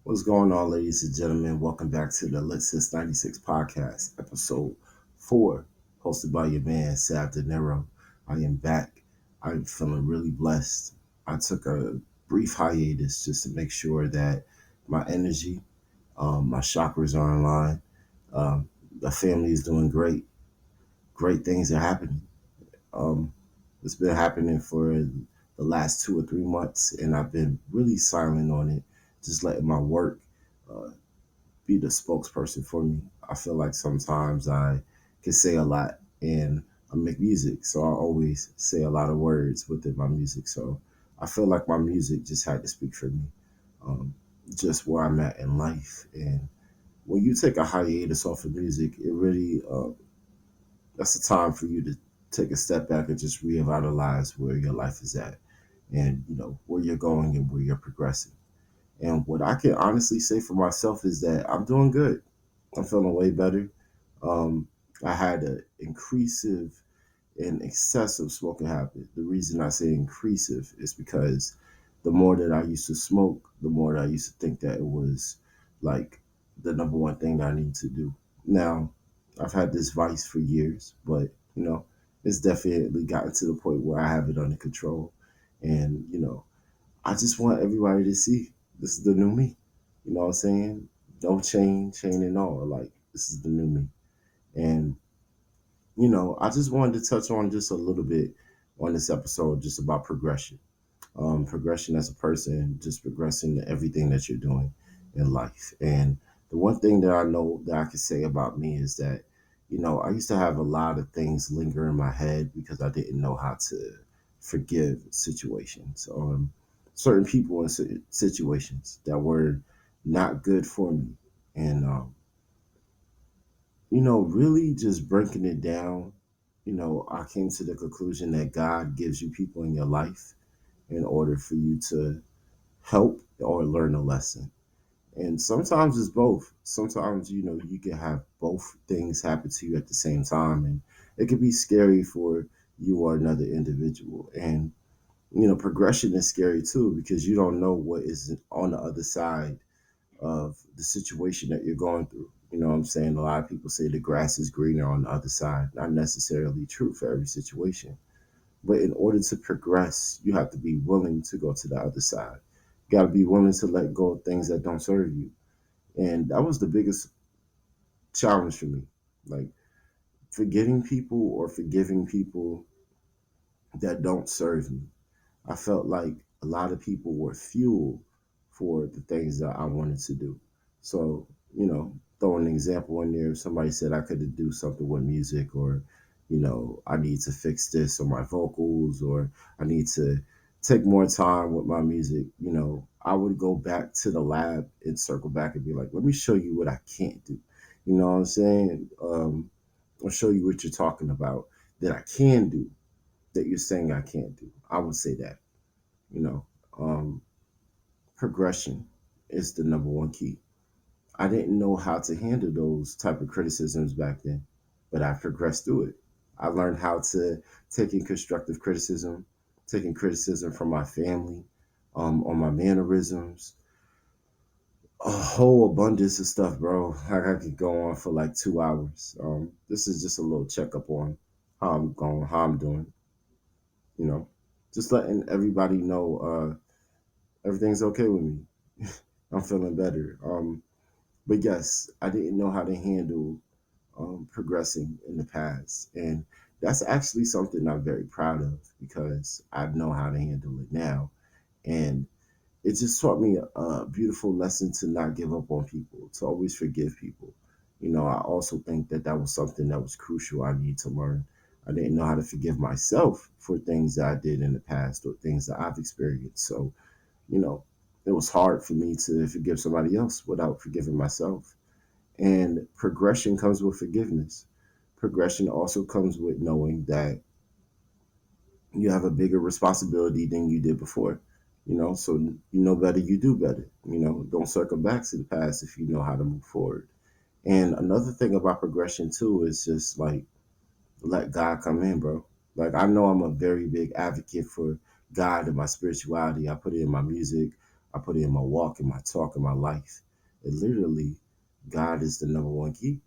What's going on, ladies and gentlemen? Welcome back to the Lit Since 96 podcast, episode 4, hosted by your man, Sav De Niro. I am back. I'm feeling really blessed. I took a brief hiatus just to make sure that my energy, my chakras are in line. The family is doing great. Great things are happening. Um, it's been happening for the last 2 or 3 months, and I've been really silent on it, just letting my work uh, be the spokesperson for me. I feel like sometimes I can say a lot and I make music, so I always say a lot of words within my music. So I feel like my music just had to speak for me, um, just where I'm at in life. And when you take a hiatus off of music, it really that's the time for you to take a step back and just revitalize where your life is at, and where you're going and where you're progressing. And what I can honestly say for myself is that I'm doing good. I'm feeling way better. Um, I had an increasive and excessive smoking habit. The reason I say increasive is because the more that I used to smoke, the more that I used to think that it was like the number one thing that I need to do. Now, I've had this vice for years, but it's definitely gotten to the point where I have it under control. And I just want everybody to see this is the new me. You know what I'm saying? No chain and all. Like, this is the new me. And, I just wanted to touch on just a little bit on this episode, just about progression. Progression as a person, just progressing to everything that you're doing in life. And the one thing that I know that I can say about me is that, I used to have a lot of things linger in my head because I didn't know how to forgive situations. Certain people in situations that were not good for me. And, really just breaking it down, I came to the conclusion that God gives you people in your life in order for you to help or learn a lesson. And sometimes it's both. Sometimes, you can have both things happen to you at the same time. And it can be scary for you or another individual. And, progression is scary too because you don't know what is on the other side of the situation that you're going through. You know what I'm saying? A lot of people say the grass is greener on the other side. Not necessarily true for every situation. But in order to progress, you have to be willing to go to the other side. You got to be willing to let go of things that don't serve you. And that was the biggest challenge for me. Like, forgetting people or forgiving people that don't serve me. I felt like a lot of people were fuel for the things that I wanted to do. So, throw an example in there. If somebody said I could do something with music, or, I need to fix this or my vocals, or I need to take more time with my music, I would go back to the lab and circle back and be like, let me show you what I can't do. You know what I'm saying? I'll show you what you're talking about that I can do that you're saying I can't do. I would say that, you know, um, progression is the number one key. I didn't know how to handle those type of criticisms back then, but I progressed through it. I learned how to take in constructive criticism, taking criticism from my family, on my mannerisms, a whole abundance of stuff, bro. I could go on for like 2 hours. This is just a little checkup on how I'm going, how I'm doing, you know, just letting everybody know everything's okay with me. I'm feeling better. But yes, I didn't know how to handle progressing in the past. And that's actually something I'm very proud of because I know how to handle it now. And it just taught me a beautiful lesson to not give up on people, to always forgive people. I also think that that was something that was crucial I need to learn. I didn't know how to forgive myself for things that I did in the past or things that I've experienced. So, you know, it was hard for me to forgive somebody else without forgiving myself. And progression comes with forgiveness. Progression also comes with knowing that you have a bigger responsibility than you did before. So you know better, you do better. Don't circle back to the past if you know how to move forward. And another thing about progression too is just like let God come in, bro. Like, I know I'm a very big advocate for God and my spirituality. I put it in my music. I put it in my walk, in my talk, in my life. It literally, God is the number one key.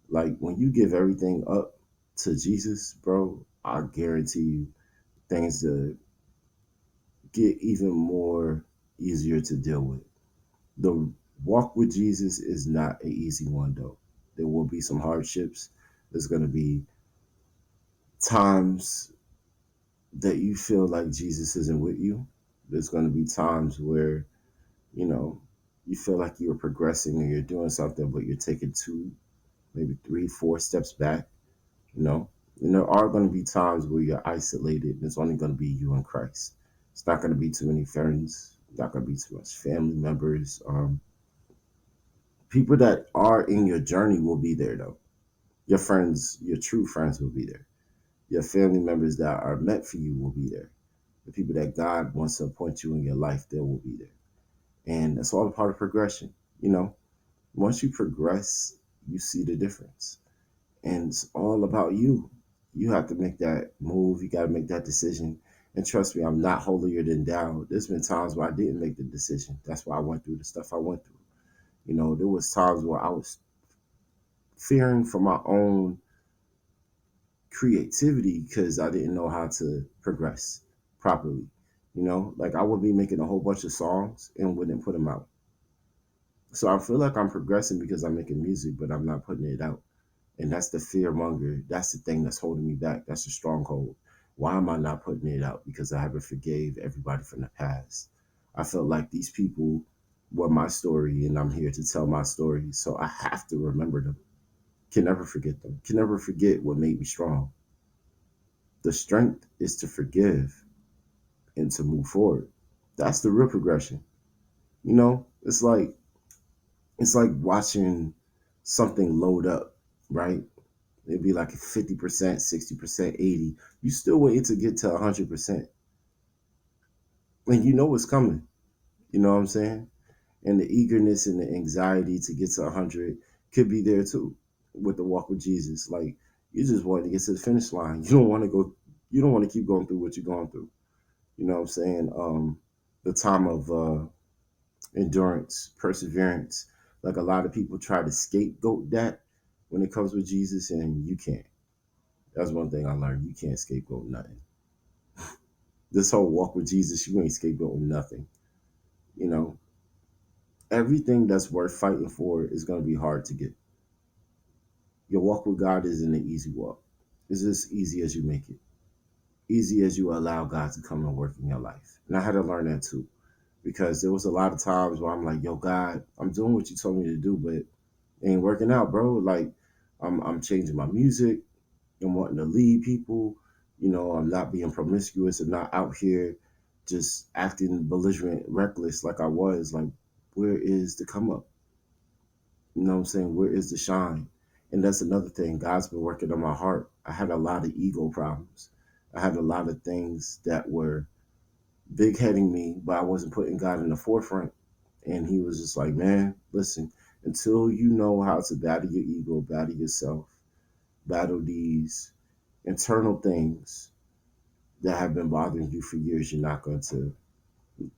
Like when you give everything up to Jesus, bro, I guarantee you things to get even more easier to deal with. The walk with Jesus is not an easy one though. There will be some hardships. There's going to be times that you feel like Jesus isn't with you. There's going to be times where, you know, you feel like you're progressing or you're doing something, but you're taking two, maybe three, four steps back, you know. And there are going to be times where you're isolated and it's only going to be you and Christ. It's not going to be too many friends, not going to be too much family members. People that are in your journey will be there though. Your friends, your true friends will be there. Your family members that are meant for you will be there. The people that God wants to appoint you in your life, they will be there. And that's all a part of progression. You know, once you progress, you see the difference. And it's all about you. You have to make that move. You got to make that decision. And trust me, I'm not holier than thou. There's been times where I didn't make the decision. That's why I went through the stuff I went through. You know, there was times where I was fearing for my own creativity because I didn't know how to progress properly. You know, like I would be making a whole bunch of songs and wouldn't put them out. So I feel like I'm progressing because I'm making music, but I'm not putting it out. And that's the fear monger. That's the thing that's holding me back. That's the stronghold. Why am I not putting it out? Because I haven't forgave everybody from the past. I felt like these people were my story and I'm here to tell my story. So I have to remember them. Can never forget them. Can never forget what made me strong. The strength is to forgive and to move forward. That's the real progression. You know, it's like watching something load up, right? It'd be like 50%, 60%, 80. You still waiting to get to 100%. And you know what's coming. You know what I'm saying? And the eagerness and the anxiety to get to 100 could be there too with the walk with Jesus. Like you just want to get to the finish line. You don't want to go. You don't want to keep going through what you're going through. You know what I'm saying? The time of endurance, perseverance. Like a lot of people try to scapegoat that when it comes with Jesus, and you can't. That's one thing I learned. You can't scapegoat nothing. This whole walk with Jesus, you ain't scapegoating nothing. You know, everything that's worth fighting for is going to be hard to get. Your walk with God isn't an easy walk. It's as easy as you make it. Easy as you allow God to come and work in your life. And I had to learn that too. Because there was a lot of times where I'm like, yo, God, I'm doing what you told me to do, but it ain't working out, bro. Like I'm changing my music. I'm wanting to lead people. You know, I'm not being promiscuous and not out here just acting belligerent, reckless like I was. Like, where is the come up? You know what I'm saying? Where is the shine? And that's another thing. God's been working on my heart. I had a lot of ego problems. I had a lot of things that were big heading me, but I wasn't putting God in the forefront. And he was just like, man, listen, until you know how to battle your ego, battle yourself, battle these internal things that have been bothering you for years, you're not going to,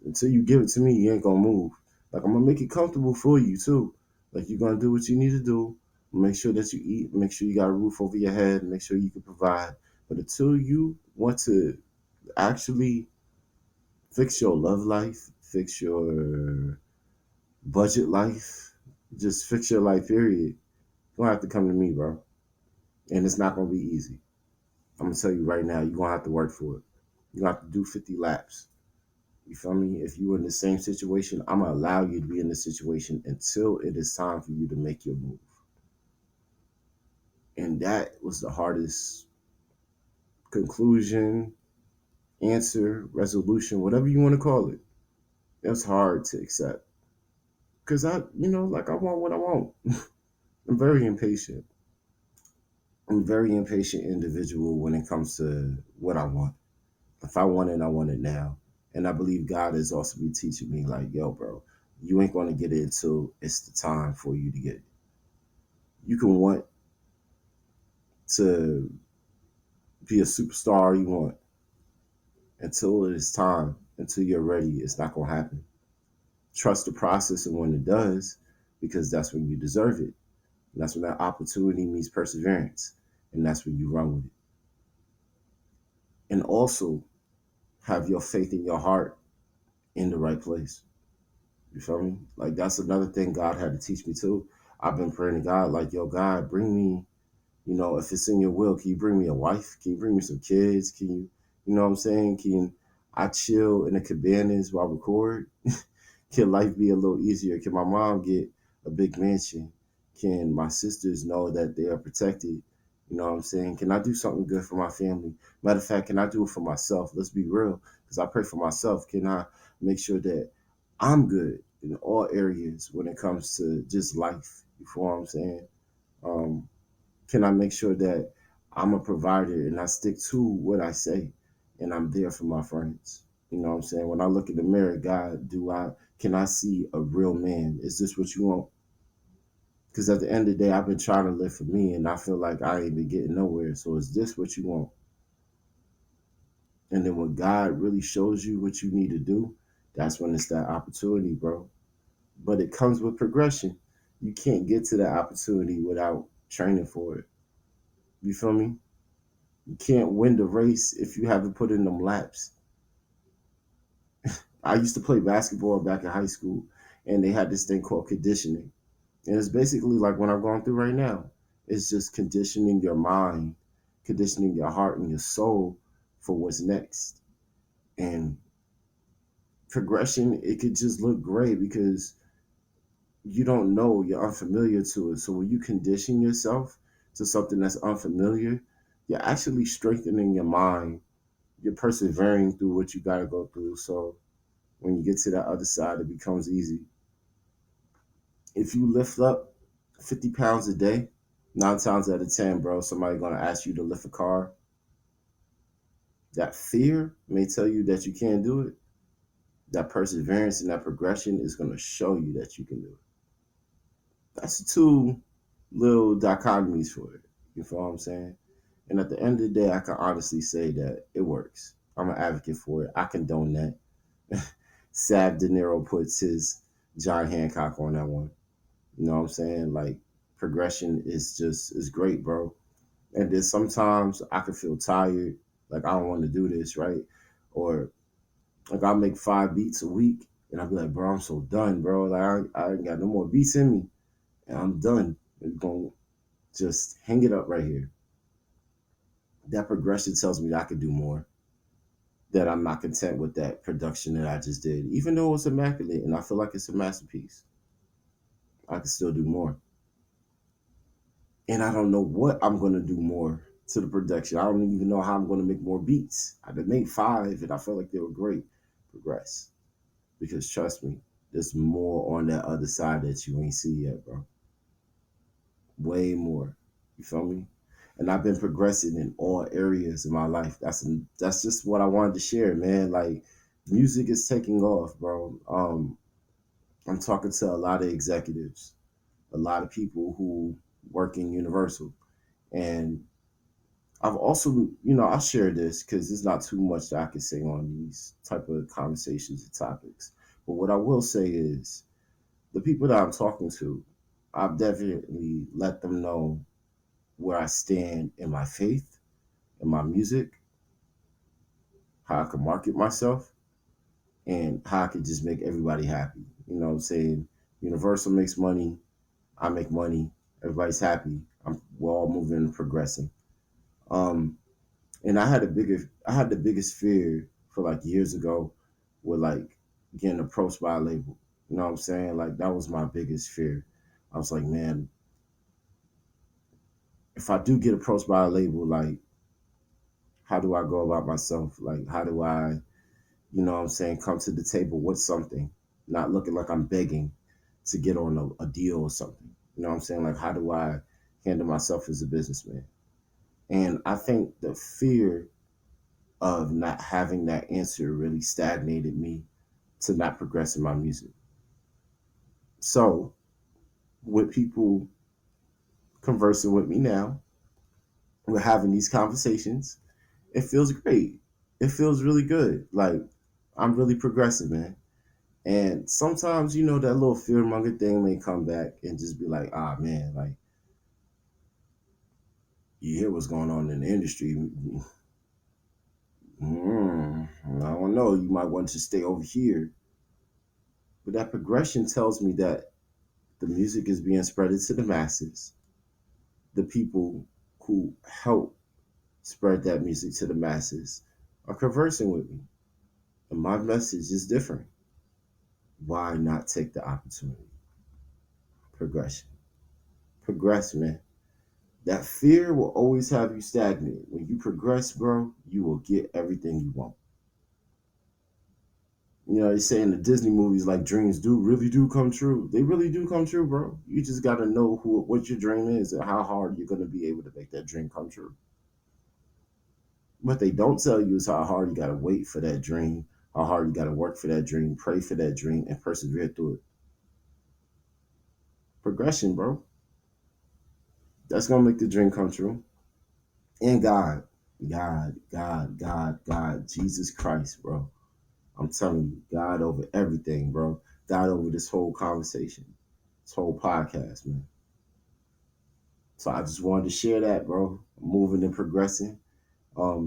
until you give it to me, you ain't going to move. Like, I'm going to make it comfortable for you, too. Like, you're going to do what you need to do. Make sure that you eat, make sure you got a roof over your head, make sure you can provide. But until you want to actually fix your love life, fix your budget life, just fix your life, period, you're going to have to come to me, bro. And it's not going to be easy. I'm going to tell you right now, you're going to have to work for it. You're going to have to do 50 laps. You feel me? If you're in the same situation, I'm going to allow you to be in this situation until it is time for you to make your move. And that was the hardest conclusion, answer, resolution, whatever you want to call it. That's hard to accept. Because I want what I want. I'm very impatient. I'm a very impatient individual when it comes to what I want. If I want it, I want it now. And I believe God has also been teaching me, like, yo, bro, you ain't going to get it until it's the time for you to get it. You can want to be a superstar you want until it is time, until you're ready, it's not going to happen. Trust the process and when it does, because that's when you deserve it. And that's when that opportunity meets perseverance. And that's when you run with it. And also have your faith in your heart in the right place. You feel me? Like that's another thing God had to teach me too. I've been praying to God, like, yo, God, bring me, if it's in your will, can you bring me a wife? Can you bring me some kids? Can you, what I'm saying? Can I chill in the cabanas while I record? Can life be a little easier? Can my mom get a big mansion? Can my sisters know that they are protected? You know what I'm saying? Can I do something good for my family? Matter of fact, can I do it for myself? Let's be real, because I pray for myself. Can I make sure that I'm good in all areas when it comes to just life? You know what I'm saying? Um, can I make sure that I'm a provider and I stick to what I say and I'm there for my friends? You know what I'm saying? When I look in the mirror, God, can I see a real man? Is this what you want? Because at the end of the day, I've been trying to live for me and I feel like I ain't been getting nowhere. So is this what you want? And then when God really shows you what you need to do, that's when it's that opportunity, bro. But it comes with progression. You can't get to that opportunity without training for it. You feel me? You can't win the race if you haven't put in them laps. I used to play basketball back in high school, and they had this thing called conditioning. And it's basically like what I'm going through right now. It's just conditioning your mind, conditioning your heart and your soul for what's next. And progression, it could just look great because you don't know, you're unfamiliar to it. So when you condition yourself to something that's unfamiliar, you're actually strengthening your mind. You're persevering through what you got to go through. So when you get to that other side, it becomes easy. If you lift up 50 pounds a day, 9 times out of 10, bro, somebody going to ask you to lift a car. That fear may tell you that you can't do it. That perseverance and that progression is going to show you that you can do it. That's two little dichotomies for it. You feel what I'm saying? And at the end of the day, I can honestly say that it works. I'm an advocate for it. I condone that. Sav De Niro puts his John Hancock on that one. You know what I'm saying? Like progression is great, bro. And then sometimes I can feel tired, like I don't want to do this, right? Or like I'll make 5 beats a week and I'll be like, bro, I'm so done, bro. Like I ain't got no more beats in me. And I'm done. We're gonna just hang it up right here. That progression tells me that I could do more. That I'm not content with that production that I just did. Even though it's immaculate and I feel like it's a masterpiece, I can still do more. And I don't know what I'm gonna do more to the production. I don't even know how I'm gonna make more beats. I did make 5 and I felt like they were great. Progress. Because trust me, there's more on that other side that you ain't see yet, bro. Way more. You feel me? And I've been progressing in all areas of my life. That's just what I wanted to share, man. Like music is taking off, bro. I'm talking to a lot of executives, a lot of people who work in Universal, and I've also, I'll share this because there's not too much that I can say on these type of conversations and topics. But what I will say is the people that I'm talking to, I've definitely let them know where I stand in my faith, in my music, how I can market myself, and how I can just make everybody happy. You know what I'm saying? Universal makes money, I make money, everybody's happy. We're all moving and progressing. Um, and I had the biggest fear for like years ago with like getting approached by a label. You know what I'm saying? Like that was my biggest fear. I was like, man, if I do get approached by a label, like how do I go about myself? Like how do I, what I'm saying, come to the table with something, not looking like I'm begging to get on a deal or something. You know what I'm saying? Like how do I handle myself as a businessman? And I think the fear of not having that answer really stagnated me to not progress in my music. So, with people conversing with me now, we're having these conversations. It feels great. It feels really good. Like, I'm really progressing, man. And sometimes, you know, that little fear monger thing may come back and just be like, ah, man, like, you hear what's going on in the industry. I don't know. You might want to stay over here. But that progression tells me that the music is being spread to the masses. The people who help spread that music to the masses are conversing with me. And my message is different. Why not take the opportunity? Progression. Progress, man. That fear will always have you stagnant. When you progress, bro, you will get everything you want. You know, they say in the Disney movies, like, dreams do really do come true. They really do come true, bro. You just got to know what your dream is and how hard you're going to be able to make that dream come true. What they don't tell you is how hard you got to wait for that dream, how hard you got to work for that dream, pray for that dream, and persevere through it. Progression, bro. That's going to make the dream come true. And God, Jesus Christ, bro. I'm telling you, God over everything, bro. God over this whole conversation, this whole podcast, man. So I just wanted to share that, bro. Moving and progressing.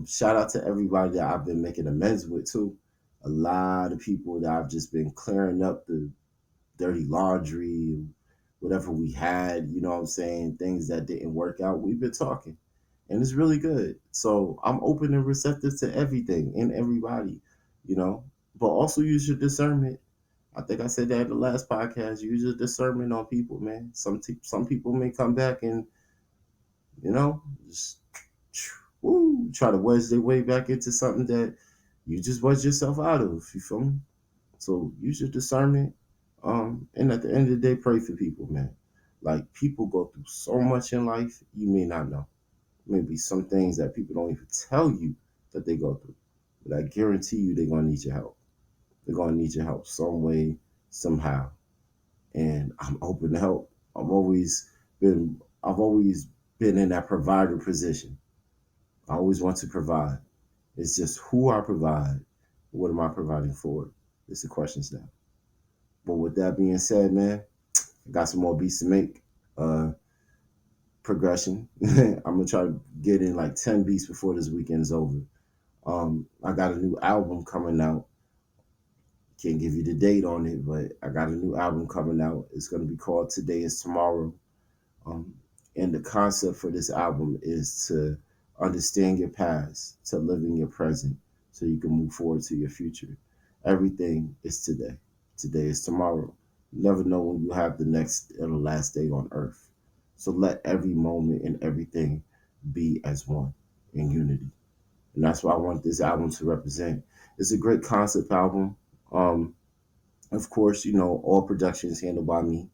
Shout out to everybody that I've been making amends with too. A lot of people that I've just been clearing up the dirty laundry, whatever we had, you know what I'm saying, things that didn't work out. We've been talking. And it's really good. So I'm open and receptive to everything and everybody, you know. But also use your discernment. I think I said that in the last podcast. Use your discernment on people, man. Some people may come back and, you know, just try to wedge their way back into something that you just wedged yourself out of. You feel me? So use your discernment. And at the end of the day, pray for people, man. Like, people go through so much in life you may not know. Maybe some things that people don't even tell you that they go through. But I guarantee you they're gonna need your help. They're gonna need your help some way, somehow. And I'm open to help. I've always been in that provider position. I always want to provide. It's just who I provide. What am I providing for? It's the questions now. But with that being said, man, I got some more beats to make. Progression. I'm gonna try to get in like 10 beats before this weekend's over. I got a new album coming out. Can't give you the date on it, but I got a new album coming out. It's gonna be called Today Is Tomorrow. Um, and the concept for this album is to understand your past, to live in your present, so you can move forward to your future. Everything is today. Today is tomorrow. You never know when you have the next or the last day on earth. So let every moment and everything be as one in unity. And that's what I want this album to represent. It's a great concept album. Um, of course, you know, all production is handled by me.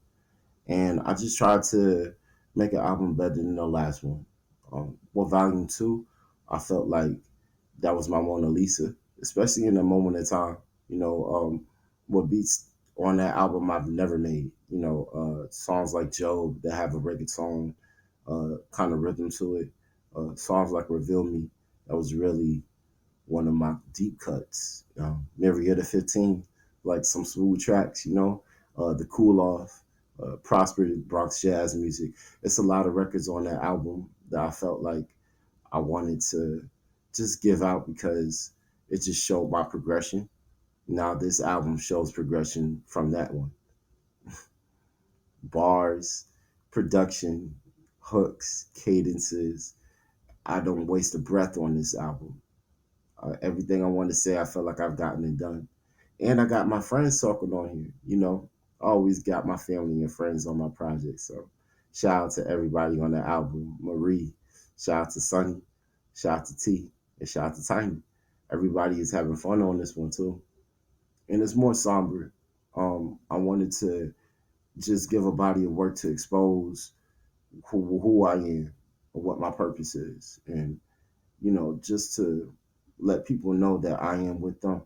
And I just tried to make an album better than the last one. Well, Volume 2, I felt like that was my Mona Lisa, especially in a moment of time. You know, what beats on that album I've never made. You know, songs like Job that have a reggaeton kind of rhythm to it. Songs like Reveal Me, that was really one of my deep cuts. Marietta 15, like some smooth tracks, you know, The Cool Off, Prosper Bronx Jazz Music. It's a lot of records on that album that I felt like I wanted to just give out because it just showed my progression. Now this album shows progression from that one. Bars, production, hooks, cadences. I don't waste a breath on this album. Everything I want to say, I feel like I've gotten it done. And I got my friends talking on here. You know, I always got my family and friends on my project. So shout out to everybody on the album. Marie, shout out to Sonny, shout out to T, and shout out to Tiny. Everybody is having fun on this one too. And it's more somber. I wanted to just give a body of work to expose who I am and what my purpose is. And, you know, just to let people know that I am with them.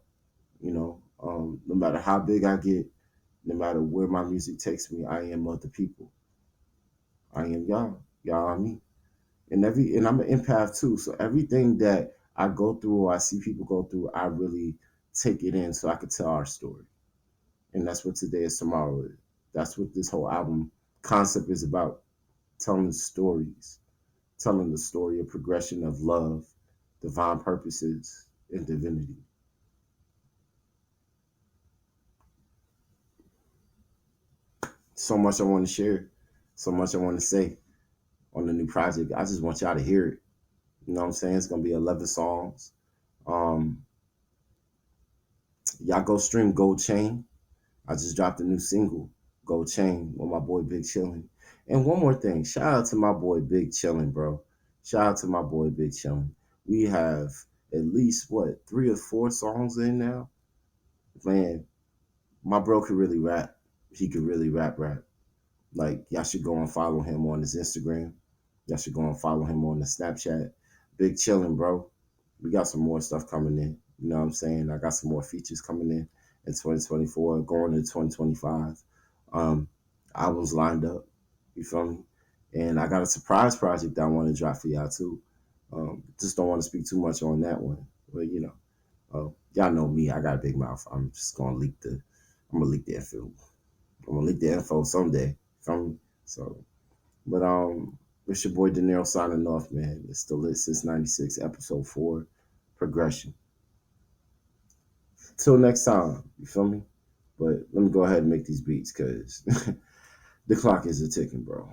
You know, no matter how big I get, no matter where my music takes me, I am of the people. I am y'all. Y'all are me. And I'm an empath too. So everything that I go through or I see people go through, I really take it in so I could tell our story. And that's what today is tomorrow is. That's what this whole album concept is about. Telling stories, telling the story of progression of love, divine purposes, and divinity. So much I want to share, so much I want to say on the new project. I just want y'all to hear it. You know what I'm saying? It's gonna be 11 songs. Um, y'all go stream Gold Chain. I just dropped a new single, Gold Chain, with my boy Big Chillin'. And one more thing, shout out to my boy Big Chillin', bro. Shout out to my boy Big Chillin'. We have at least what 3 or 4 songs in now. Man, my bro could really rap. He could really rap. Like y'all should go and follow him on his Instagram. Y'all should go and follow him on the Snapchat. Big Chillin', bro. We got some more stuff coming in. You know what I'm saying? I got some more features coming in 2024, going into 2025. Um, Albums lined up. You feel me? And I got a surprise project that I want to drop for y'all too. Just don't want to speak too much on that one. But you know, y'all know me. I got a big mouth. I'm just gonna leak the. I'm gonna leak the info. I'm gonna leak the info someday. Feel me? So, but it's your boy De Niro signing off, man. It's the Lit Since '96, episode 4, progression. Till next time, you feel me? But let me go ahead and make these beats because the clock is a ticking, bro.